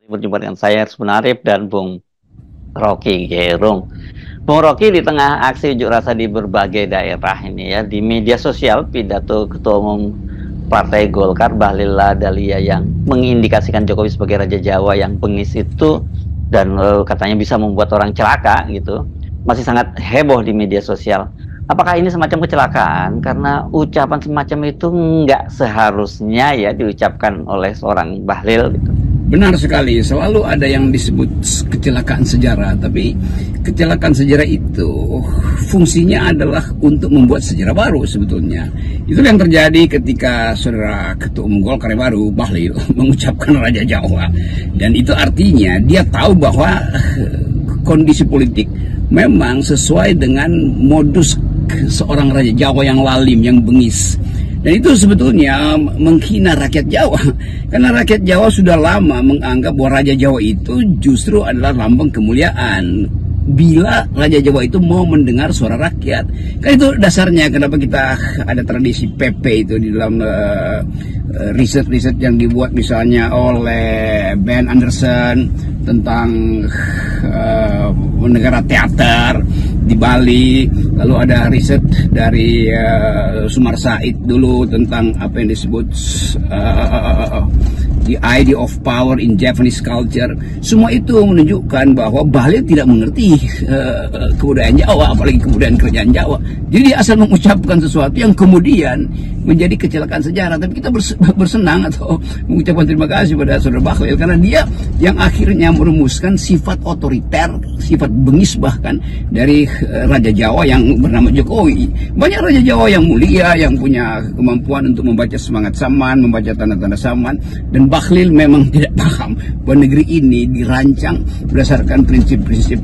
Berjumpa dengan saya Rusman Arif dan Bung Rocky Gerung. Bung Rocky, di tengah aksi unjuk rasa di berbagai daerah ini ya, di media sosial pidato Ketua Umum Partai Golkar Bahlil Lahadalia yang mengindikasikan Jokowi sebagai Raja Jawa yang bengis itu dan katanya bisa membuat orang celaka gitu, masih sangat heboh di media sosial. Apakah ini semacam kecelakaan karena ucapan semacam itu nggak seharusnya ya diucapkan oleh seorang Bahlil gitu? Benar sekali, selalu ada yang disebut kecelakaan sejarah, tapi kecelakaan sejarah itu fungsinya adalah untuk membuat sejarah baru sebetulnya. Itu yang terjadi ketika saudara Ketua Umum Golkar baru, Bahlil, mengucapkan Raja Jawa. Dan itu artinya dia tahu bahwa kondisi politik memang sesuai dengan modus seorang Raja Jawa yang lalim, yang bengis. Dan itu sebetulnya menghina rakyat Jawa. Karena rakyat Jawa sudah lama menganggap bahwa Raja Jawa itu justru adalah lambang kemuliaan. Bila Raja Jawa itu mau mendengar suara rakyat. Kan itu dasarnya kenapa kita ada tradisi PP itu di dalam riset-riset yang dibuat misalnya oleh Ben Anderson tentang negara teater di Bali, lalu ada riset dari Sumar Said dulu tentang apa yang disebut the idea of power in Japanese culture. Semua itu menunjukkan bahwa Bahlil tidak mengerti kebudayaan Jawa, apalagi kebudayaan kerajaan Jawa. Jadi dia asal mengucapkan sesuatu yang kemudian menjadi kecelakaan sejarah. Tapi kita bersenang atau mengucapkan terima kasih pada saudara Bahlil karena dia yang akhirnya merumuskan sifat otoriter, sifat bengis bahkan dari Raja Jawa yang bernama Jokowi. Banyak Raja Jawa yang mulia, yang punya kemampuan untuk membaca semangat zaman, membaca tanda-tanda zaman, dan Bahlil memang tidak paham bahwa negeri ini dirancang berdasarkan prinsip-prinsip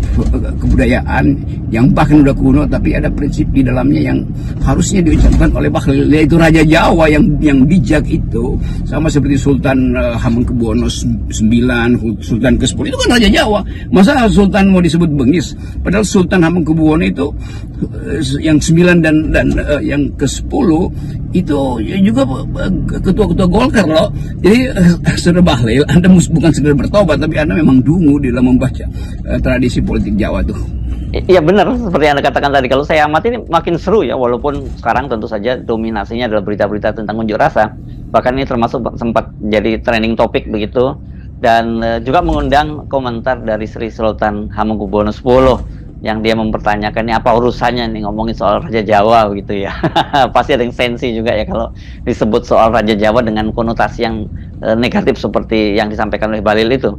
kebudayaan yang bahkan udah kuno, tapi ada prinsip di dalamnya yang harusnya diucapkan oleh Bahlil, yaitu Raja Jawa yang bijak itu, sama seperti Sultan Hamengkubuwono IX, Sultan ke-10 itu kan Raja Jawa. Masa Sultan mau disebut bengis? Padahal Sultan Hamengkubuwono itu yang 9 dan yang ke-10 itu juga ketua-ketua Golkar loh. Jadi saudara Bahlil, Anda bukan sekedar bertobat, tapi Anda memang dungu di dalam membaca tradisi politik Jawa tuh. Iya benar, seperti yang Anda katakan tadi. Kalau saya amati ini makin seru ya, walaupun sekarang tentu saja dominasinya adalah berita-berita tentang unjuk rasa. Bahkan ini termasuk sempat jadi trending topik begitu. Dan juga mengundang komentar dari Sri Sultan Hamengkubuwono X yang dia mempertanyakan ini apa urusannya nih ngomongin soal Raja Jawa gitu ya. Pasti ada yang sensi juga ya kalau disebut soal Raja Jawa dengan konotasi yang negatif seperti yang disampaikan oleh Bahlil itu.